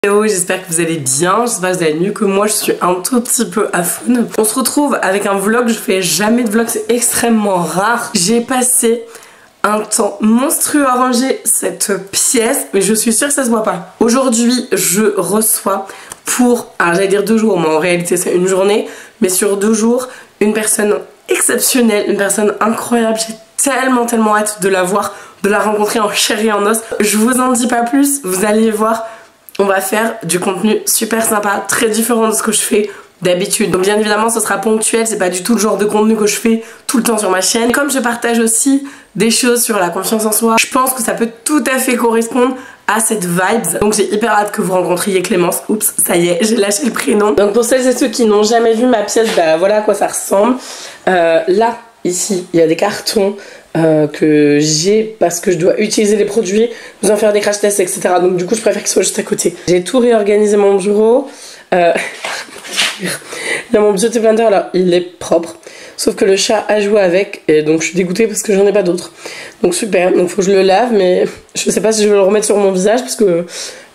Hello, j'espère que vous allez bien, j'espère que vous allez mieux que moi, je suis un tout petit peu à faune. On se retrouve avec un vlog, je fais jamais de vlog, c'est extrêmement rare. J'ai passé un temps monstrueux à ranger cette pièce, mais je suis sûre que ça se voit pas. Aujourd'hui, je reçois pour, alors j'allais dire 2 jours, mais en réalité c'est une journée, mais sur 2 jours, une personne exceptionnelle, une personne incroyable. J'ai tellement hâte de la voir, de la rencontrer en chair et en os. Je vous en dis pas plus, vous allez voir. On va faire du contenu super sympa, très différent de ce que je fais d'habitude. Donc bien évidemment ce sera ponctuel, c'est pas du tout le genre de contenu que je fais tout le temps sur ma chaîne. Comme je partage aussi des choses sur la confiance en soi, je pense que ça peut tout à fait correspondre à cette vibe. Donc j'ai hyper hâte que vous rencontriez Clémence. Oups, ça y est, j'ai lâché le prénom. Donc pour celles et ceux qui n'ont jamais vu ma pièce, bah voilà à quoi ça ressemble. Là, ici, il y a des cartons que j'ai parce que je dois utiliser les produits, vous en faire des crash tests, etc. Donc du coup je préfère qu'ils soient juste à côté. J'ai tout réorganisé mon bureau. Là mon beauty blender, alors il est propre, sauf que le chat a joué avec et donc je suis dégoûtée parce que j'en ai pas d'autres. Donc super, donc faut que je le lave, mais je sais pas si je vais le remettre sur mon visage parce que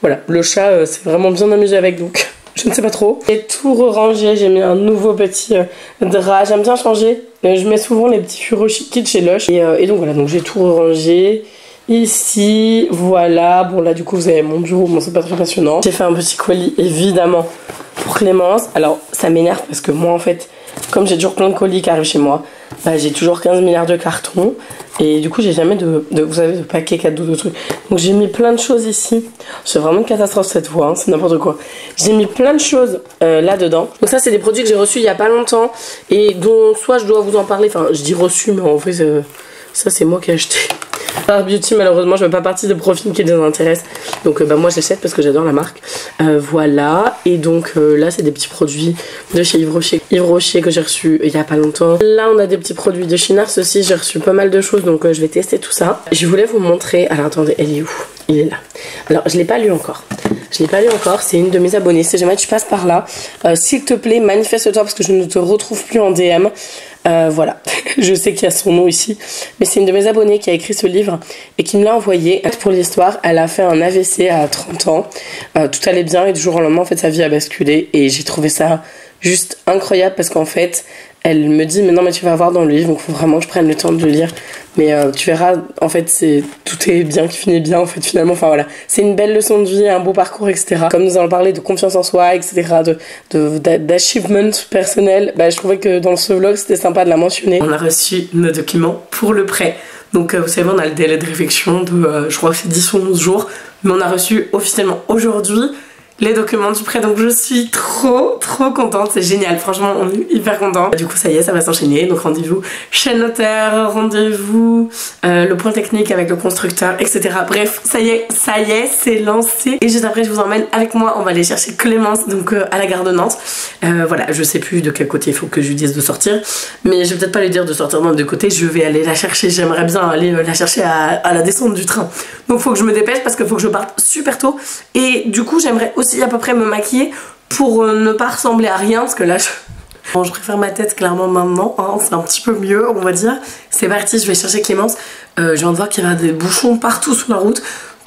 voilà, le chat s'est vraiment bien amusé avec, donc je ne sais pas trop. J'ai tout rangé, j'ai mis un nouveau petit drap, j'aime bien changer. Je mets souvent les petits Furoshiki kits chez Lush. Et donc voilà, donc j'ai tout rangé. Ici, voilà. Bon là du coup vous avez mon bureau, bon c'est pas très passionnant. J'ai fait un petit colis évidemment pour Clémence. Alors ça m'énerve parce que moi en fait, comme j'ai toujours plein de colis qui arrivent chez moi, bah, j'ai toujours 15 milliards de cartons. Et du coup j'ai jamais vous savez, de paquets cadeaux de trucs. Donc j'ai mis plein de choses ici. C'est vraiment une catastrophe cette fois, hein, c'est n'importe quoi. J'ai mis plein de choses là-dedans. Donc ça c'est des produits que j'ai reçus il y a pas longtemps. Et dont soit je dois vous en parler, enfin je dis reçus mais en vrai ça c'est moi qui ai acheté. Par Beauty malheureusement je fais pas partie des profils qui les intéressent. Donc bah, moi j'achète parce que j'adore la marque. Voilà, et donc là c'est des petits produits de chez Yves Rocher que j'ai reçu il y a pas longtemps. Là on a des petits produits de chez Nars aussi, j'ai reçu pas mal de choses donc je vais tester tout ça. Je voulais vous montrer, alors attendez, elle est où? Il est là. Alors je l'ai pas lu encore. C'est une de mes abonnées. Si jamais tu passes par là, s'il te plaît, manifeste-toi parce que je ne te retrouve plus en DM. Voilà, je sais qu'il y a son nom ici, mais c'est une de mes abonnées qui a écrit ce livre et qui me l'a envoyé. Pour l'histoire, elle a fait un AVC à 30 ans. Tout allait bien et du jour au lendemain, en fait, sa vie a basculé et j'ai trouvé ça juste incroyable parce qu'en fait, elle me dit mais non mais tu vas voir dans le livre, donc il faut vraiment que je prenne le temps de le lire. Mais tu verras, en fait, tout est bien qui finit bien, en fait, finalement. Enfin voilà, c'est une belle leçon de vie, un beau parcours, etc. Comme nous allons parler de confiance en soi, etc., d'achievement personnel, bah, je trouvais que dans ce vlog, c'était sympa de la mentionner. On a reçu nos documents pour le prêt. Donc vous savez, on a le délai de réflexion de, je crois que c'est 10 ou 11 jours. Mais on a reçu officiellement aujourd'hui les documents du prêt, donc je suis trop contente, c'est génial, franchement on est hyper contents. Du coup ça y est, ça va s'enchaîner, donc rendez-vous chez le notaire, rendez-vous le point technique avec le constructeur, etc. Bref, ça y est, c'est lancé. Et juste après je vous emmène avec moi, on va aller chercher Clémence, donc à la gare de Nantes. Voilà, je sais plus de quel côté il faut que je lui dise de sortir, mais je vais peut-être pas lui dire de sortir dans le côté, je vais aller la chercher, j'aimerais bien aller la chercher à la descente du train. Donc faut que je me dépêche parce qu'il faut que je parte super tôt. Et du coup j'aimerais aussi à peu près me maquiller pour ne pas ressembler à rien parce que là bon, je préfère ma tête clairement maintenant, hein, c'est un petit peu mieux on va dire. C'est parti, je vais chercher Clémence. Je viens de voir qu'il y avait des bouchons partout sur la route.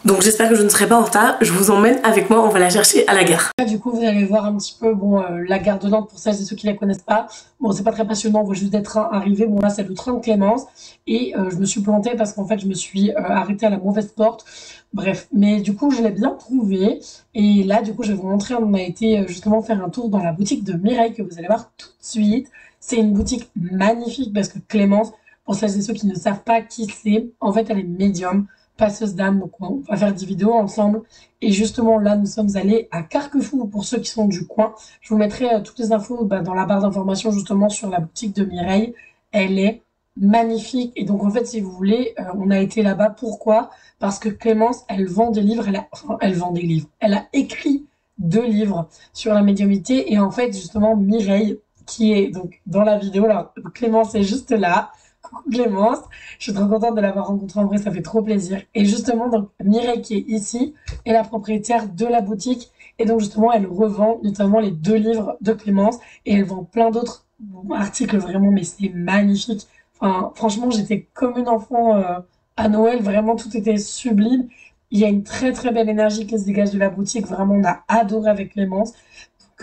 Donc j'espère que je ne serai pas en retard, je vous emmène avec moi, on va la chercher à la gare. Du coup vous allez voir un petit peu bon, la gare de Nantes pour celles et ceux qui la connaissent pas. Bon c'est pas très passionnant, on voit juste des trains arriver. Bon là c'est le train de Clémence et je me suis plantée parce qu'en fait je me suis arrêtée à la mauvaise porte. Bref, mais du coup je l'ai bien trouvé et là du coup je vais vous montrer, on a été justement faire un tour dans la boutique de Mireille que vous allez voir tout de suite. C'est une boutique magnifique parce que Clémence, pour celles et ceux qui ne savent pas qui c'est, en fait elle est médium, passeuse d'âme, donc on va faire des vidéos ensemble. Et justement là nous sommes allés à Carquefou pour ceux qui sont du coin. Je vous mettrai toutes les infos dans la barre d'informations justement sur la boutique de Mireille. Elle est magnifique et donc en fait si vous voulez on a été là-bas. Pourquoi? Parce que Clémence elle vend des livres, elle vend des livres, elle a écrit 2 livres sur la médiumnité et en fait justement Mireille qui est donc dans la vidéo là, Clémence est juste là. Coucou Clémence, je suis trop contente de l'avoir rencontrée en vrai, ça fait trop plaisir. Et justement, donc Mireille qui est ici est la propriétaire de la boutique et donc justement elle revend notamment les 2 livres de Clémence et elle vend plein d'autres articles vraiment, mais c'est magnifique. Enfin, franchement, j'étais comme une enfant à Noël, vraiment tout était sublime. Il y a une très très belle énergie qui se dégage de la boutique. Vraiment, on a adoré avec Clémence.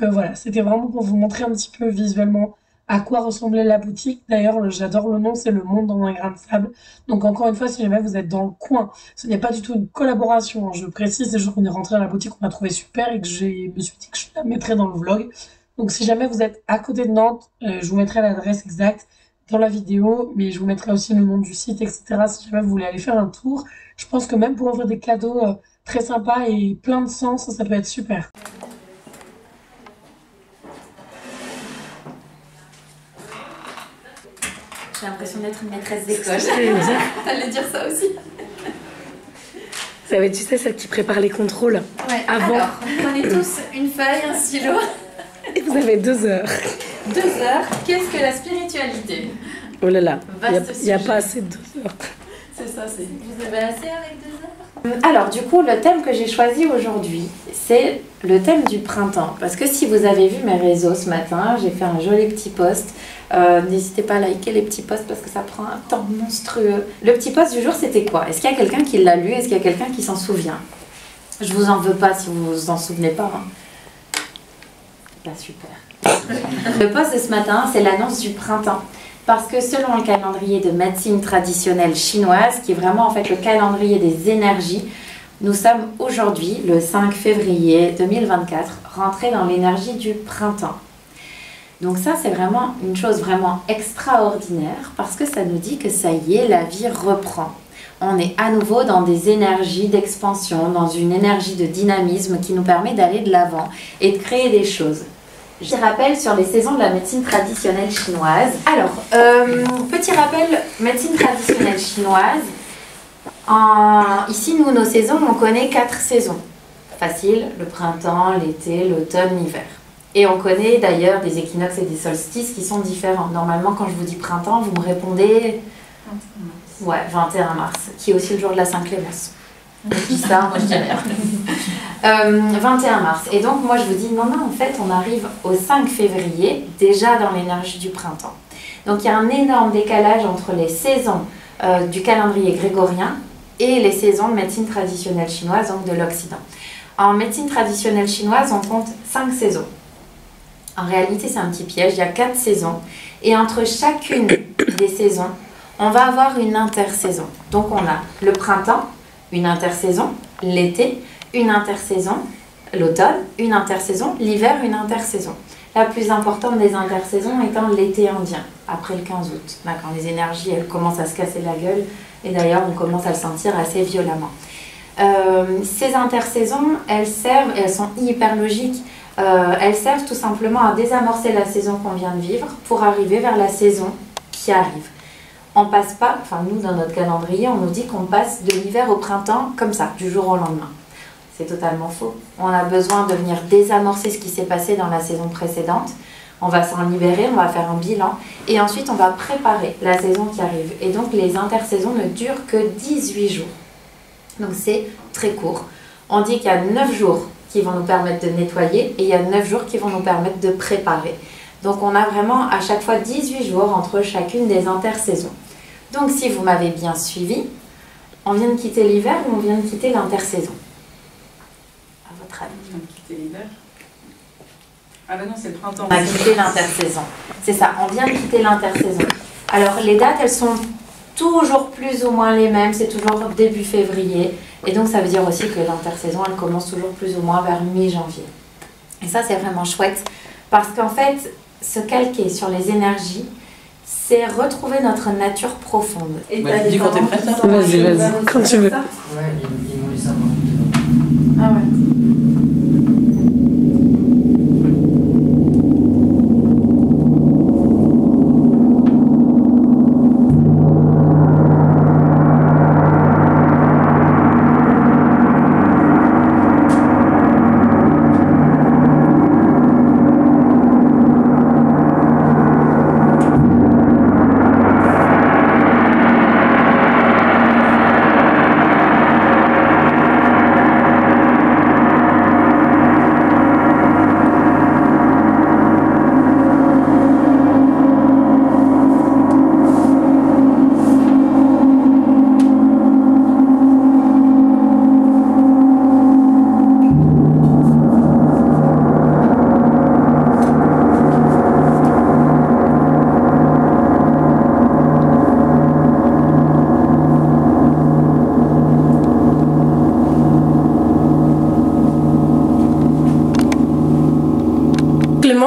Donc voilà, c'était vraiment pour vous montrer un petit peu visuellement à quoi ressemblait la boutique. D'ailleurs, j'adore le nom, c'est Le Monde dans un grain de sable. Donc encore une fois, si jamais vous êtes dans le coin, ce n'est pas du tout une collaboration, hein. Je précise, c'est juste qu'on est rentré dans la boutique, on a trouvé super et que je me suis dit que je la mettrais dans le vlog. Donc si jamais vous êtes à côté de Nantes, je vous mettrai l'adresse exacte dans la vidéo, mais je vous mettrai aussi le nom du site, etc. Si jamais vous voulez aller faire un tour. Je pense que même pour offrir des cadeaux très sympas et plein de sens, ça peut être super. J'ai l'impression d'être une maîtresse d'école. T'allais dire ça aussi. Ça va être, tu sais, celle qui prépare les contrôles. Ouais, avant. Alors, prenez tous une feuille, un stylo. Et vous avez 2 heures. 2 heures, qu'est-ce que la spiritualité? Oh là là, il n'y a sujet. pas assez de 2 heures. C'est ça, c'est. Vous avez assez avec 2 heures? Alors, du coup, le thème que j'ai choisi aujourd'hui, c'est le thème du printemps. Parce que si vous avez vu mes réseaux ce matin, j'ai fait un joli petit post. N'hésitez pas à liker les petits posts parce que ça prend un temps monstrueux. Le petit post du jour, c'était quoi? Est-ce qu'il y a quelqu'un qui l'a lu? Est-ce qu'il y a quelqu'un qui s'en souvient? Je vous en veux pas si vous vous en souvenez pas. Hein. Bah, super. Le post de ce matin, c'est l'annonce du printemps. Parce que selon le calendrier de médecine traditionnelle chinoise, qui est vraiment en fait le calendrier des énergies, nous sommes aujourd'hui, le 5 février 2024, rentrés dans l'énergie du printemps. Donc ça, c'est vraiment une chose vraiment extraordinaire parce que ça nous dit que ça y est, la vie reprend. On est à nouveau dans des énergies d'expansion, dans une énergie de dynamisme qui nous permet d'aller de l'avant et de créer des choses. Je rappelle sur les saisons de la médecine traditionnelle chinoise. Alors, petit rappel, médecine traditionnelle chinoise. Ici, nous, nos saisons, on connaît 4 saisons. Facile, le printemps, l'été, l'automne, l'hiver. Et on connaît d'ailleurs des équinoxes et des solstices qui sont différents. Normalement, quand je vous dis printemps, vous me répondez... 21 mars. Ouais, 21 mars, qui est aussi le jour de la Saint-Clémence. Je dis ça, moi je dis rien. 21 mars. Et donc moi je vous dis, non, en fait on arrive au 5 février, déjà dans l'énergie du printemps. Donc il y a un énorme décalage entre les saisons du calendrier grégorien et les saisons de médecine traditionnelle chinoise, donc de l'Occident. En médecine traditionnelle chinoise, on compte 5 saisons. En réalité, c'est un petit piège, il y a 4 saisons. Et entre chacune des saisons, on va avoir une intersaison. Donc on a le printemps, une intersaison, l'été, une intersaison, l'automne, une intersaison, l'hiver, une intersaison. La plus importante des intersaisons étant l'été indien, après le 15 août. Là, quand les énergies elles commencent à se casser la gueule, et d'ailleurs on commence à le sentir assez violemment. Ces intersaisons, elles servent, et elles sont hyper logiques, elles servent tout simplement à désamorcer la saison qu'on vient de vivre pour arriver vers la saison qui arrive. On passe pas, enfin nous dans notre calendrier, on nous dit qu'on passe de l'hiver au printemps comme ça, du jour au lendemain. C'est totalement faux. On a besoin de venir désamorcer ce qui s'est passé dans la saison précédente. On va s'en libérer, on va faire un bilan et ensuite on va préparer la saison qui arrive. Et donc les intersaisons ne durent que 18 jours. Donc c'est très court. On dit qu'il y a 9 jours qui vont nous permettre de nettoyer et il y a 9 jours qui vont nous permettre de préparer. Donc on a vraiment à chaque fois 18 jours entre chacune des intersaisons. Donc si vous m'avez bien suivi, on vient de quitter l'hiver ou on vient de quitter l'intersaison? À votre avis? On vient de quitter l'hiver. Ah bah non, c'est le printemps. On a quitté l'intersaison. C'est ça, on vient de quitter l'intersaison. Alors les dates, elles sont toujours plus ou moins les mêmes, c'est toujours début février. Et donc ça veut dire aussi que l'intersaison, elle commence toujours plus ou moins vers mi-janvier. Et ça, c'est vraiment chouette parce qu'en fait, se calquer sur les énergies, c'est retrouver notre nature profonde. Et bah, tu dis quand t'es prête, hein. Vas-y, quand tu veux. Ouais, ils m'ont laissé savoir. Ah ouais.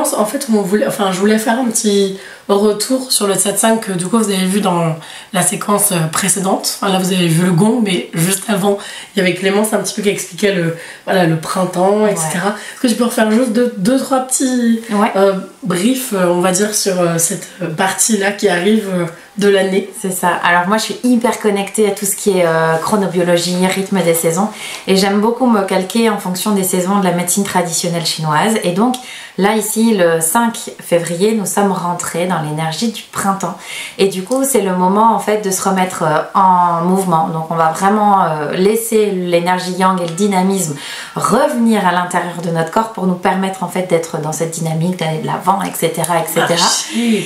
Clémence, en fait, je voulais faire un petit retour sur le satsang que du coup vous avez vu dans la séquence précédente. Enfin, là vous avez vu le gong, mais juste avant il y avait Clémence un petit peu qui expliquait le printemps, etc. Est-ce que tu peux refaire juste deux trois petits briefs, on va dire, sur cette partie là qui arrive de l'année? C'est ça. Alors moi je suis hyper connectée à tout ce qui est chronobiologie, rythme des saisons, et j'aime beaucoup me calquer en fonction des saisons de la médecine traditionnelle chinoise. Et donc là ici le 5 février nous sommes rentrés dans l'énergie du printemps, et du coup c'est le moment en fait de se remettre en mouvement. Donc on va vraiment laisser l'énergie yang et le dynamisme revenir à l'intérieur de notre corps pour nous permettre en fait d'être dans cette dynamique, d'aller de l'avant, etc.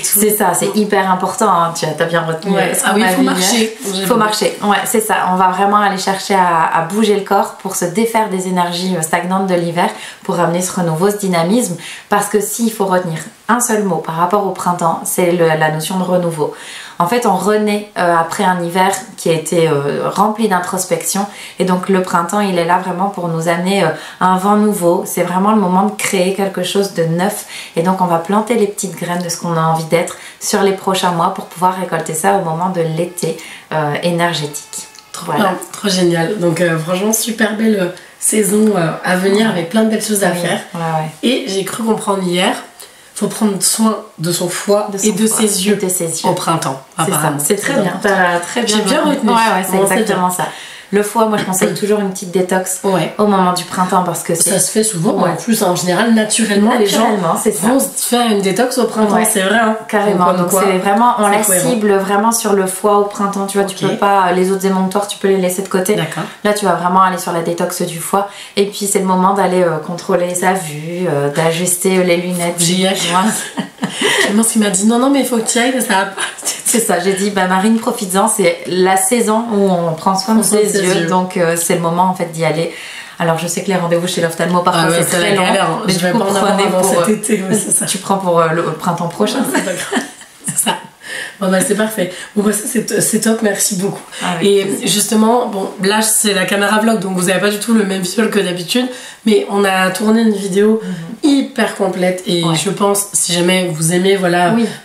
C'est ça, c'est hyper important, hein. Tu as bien retenu. Il faut marcher. Il faut marcher, ouais, c'est ça. On va vraiment aller chercher à bouger le corps pour se défaire des énergies stagnantes de l'hiver, pour amener ce renouveau, ce dynamisme. Parce que s'il faut retenir un seul mot par rapport au printemps, c'est la notion de renouveau. En fait, on renaît après un hiver qui a été rempli d'introspection, et donc le printemps, il est là vraiment pour nous amener un vent nouveau. C'est vraiment le moment de créer quelque chose de neuf, et donc on va planter les petites graines de ce qu'on a envie d'être sur les prochains mois pour pouvoir récolter ça au moment de l'été énergétique. Trop génial. Donc franchement, super belle saison à venir, avec plein de belles choses à faire. Et j'ai cru comprendre hier, faut prendre soin de son foie et de ses yeux au printemps. C'est très bien. T'as très bien retenu. C'est exactement ça. Le foie, moi je conseille toujours une petite détox au moment du printemps, parce que ça se fait souvent. En plus, en général, naturellement les gens vont se faire une détox au printemps. C'est vrai. Hein. Carrément. Donc c'est vraiment, on la cible vraiment sur le foie au printemps. Tu vois, tu peux pas, les autres émonctoires, tu peux les laisser de côté. Là, tu vas vraiment aller sur la détox du foie. Et puis c'est le moment d'aller contrôler sa vue, d'ajuster les lunettes. J'y ai. Clémence qui m'a dit non mais il faut que tu y ailles, ça va pas. C'est ça, j'ai dit Marine, profites-en, c'est la saison où on prend soin de ses yeux, donc c'est le moment en fait d'y aller. Alors je sais que les rendez-vous chez l'ophtalmo parfois c'est très long, mais je vais pas en avoir avant cet été. Tu prends pour le printemps prochain. C'est ça. Bon bah c'est parfait. Bon bah ça c'est top, merci beaucoup. Et justement, bon là c'est la caméra vlog, donc vous avez pas du tout le même visuel que d'habitude, mais on a tourné une vidéo hyper complète, et je pense, si jamais vous aimez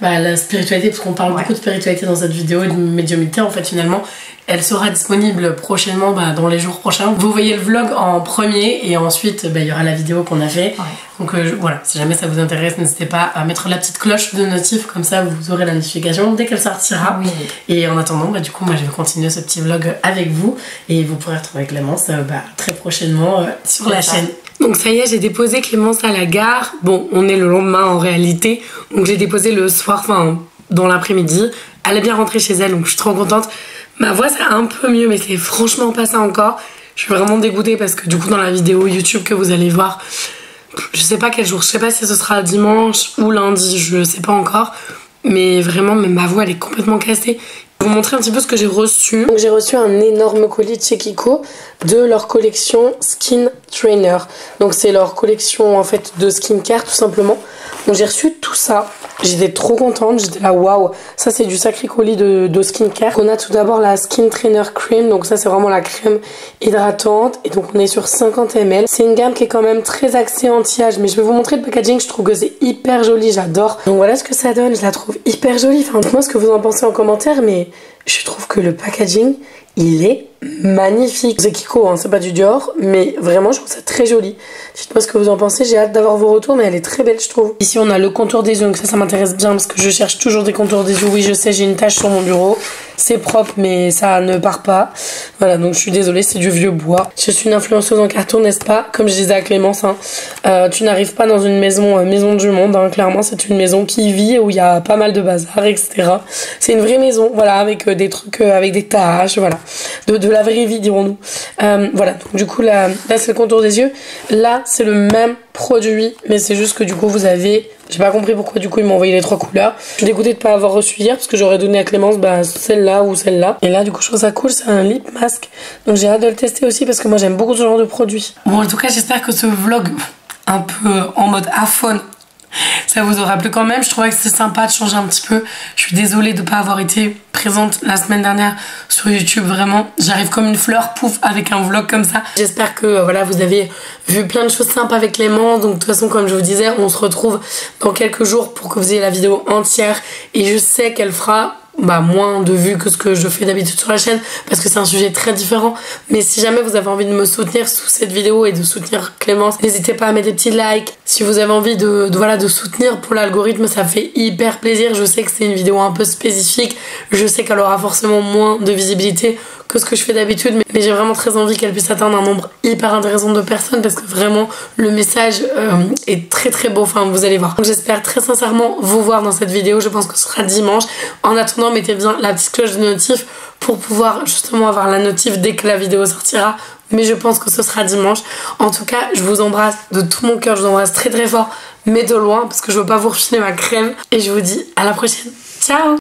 la spiritualité, parce qu'on parle beaucoup de spiritualité dans cette vidéo et de médiumnité en fait, finalement elle sera disponible prochainement, dans les jours prochains. Vous voyez le vlog en premier, et ensuite il y aura la vidéo qu'on a fait. Donc voilà, si jamais ça vous intéresse, n'hésitez pas à mettre la petite cloche de notif, comme ça vous aurez la notification dès qu'elle sortira. Et en attendant, du coup moi je vais continuer ce petit vlog avec vous, et vous pourrez retrouver Clémence très prochainement sur la chaîne. Donc ça y est, j'ai déposé Clémence à la gare. Bon, on est le lendemain en réalité, donc j'ai déposé le soir, dans l'après-midi. Elle est bien rentrée chez elle, donc je suis trop contente. Ma voix c'est un peu mieux, mais c'est franchement pas ça encore. Je suis vraiment dégoûtée, parce que du coup dans la vidéo YouTube que vous allez voir, je sais pas quel jour, je sais pas si ce sera dimanche ou lundi, je sais pas encore, mais vraiment ma voix elle est complètement cassée. Je vais vous montrer un petit peu ce que j'ai reçu. Donc j'ai reçu un énorme colis de chez Kiko de leur collection Skin Trainer. Donc c'est leur collection en fait de skincare tout simplement. Donc j'ai reçu tout ça. J'étais trop contente, j'étais là waouh. Ça c'est du sacré colis de skincare. On a tout d'abord la Skin Trainer Cream. Donc ça c'est vraiment la crème hydratante. Et donc on est sur 50 ml. C'est une gamme qui est quand même très axée anti-âge. Mais je vais vous montrer le packaging, je trouve que c'est hyper joli, j'adore. Donc voilà ce que ça donne, je la trouve hyper jolie. Enfin dites-moi ce que vous en pensez en commentaire, mais je trouve que le packaging, il est magnifique. C'est Kiko, hein, c'est pas du Dior, mais vraiment je trouve ça très joli. Dites-moi ce que vous en pensez, j'ai hâte d'avoir vos retours, mais elle est très belle je trouve. Ici on a le contour des yeux, donc ça m'intéresse bien parce que je cherche toujours des contours des yeux. Oui je sais, j'ai une tache sur mon bureau, c'est propre mais ça ne part pas. Voilà, donc je suis désolée, c'est du vieux bois. Je suis une influenceuse en carton, n'est-ce pas? Comme je disais à Clémence, tu n'arrives pas dans une maison du monde, clairement c'est une maison qui vit, où il y a pas mal de bazar, etc. C'est une vraie maison, voilà, avec des trucs, avec des tâches, voilà, de la vraie vie dirons-nous. Voilà, donc du coup là c'est le contour des yeux. Là c'est le même produit, mais c'est juste que du coup vous avez, j'ai pas compris pourquoi du coup ils m'ont envoyé les trois couleurs. Je suis dégoûtée de pas avoir reçu hier, parce que j'aurais donné à Clémence celle-là ou celle-là. Et là du coup je trouve ça cool, c'est un lip mask, donc j'ai hâte de le tester aussi, parce que moi j'aime beaucoup ce genre de produit. Bon en tout cas j'espère que ce vlog un peu en mode iPhone ça vous aura plu quand même. Je trouvais que c'était sympa de changer un petit peu. Je suis désolée de ne pas avoir été présente la semaine dernière sur YouTube. Vraiment, j'arrive comme une fleur, pouf, avec un vlog comme ça. J'espère que voilà, vous avez vu plein de choses sympas avec Clémence. Donc de toute façon, comme je vous disais, on se retrouve dans quelques jours pour que vous ayez la vidéo entière. Et je sais qu'elle fera moins de vues que ce que je fais d'habitude sur la chaîne parce que c'est un sujet très différent. Mais si jamais vous avez envie de me soutenir sous cette vidéo et de soutenir Clémence, n'hésitez pas à mettre des petits likes. Si vous avez envie de soutenir pour l'algorithme, ça fait hyper plaisir. Je sais que c'est une vidéo un peu spécifique, je sais qu'elle aura forcément moins de visibilité que ce que je fais d'habitude, mais j'ai vraiment très envie qu'elle puisse atteindre un nombre hyper intéressant de personnes parce que vraiment le message est très très beau, enfin vous allez voir. Donc j'espère très sincèrement vous voir dans cette vidéo, je pense que ce sera dimanche. En attendant, mettez bien la petite cloche de notif pour pouvoir justement avoir la notif dès que la vidéo sortira, mais je pense que ce sera dimanche. En tout cas, je vous embrasse de tout mon cœur, je vous embrasse très très fort, mais de loin parce que je veux pas vous refiler ma crème, et je vous dis à la prochaine. Ciao!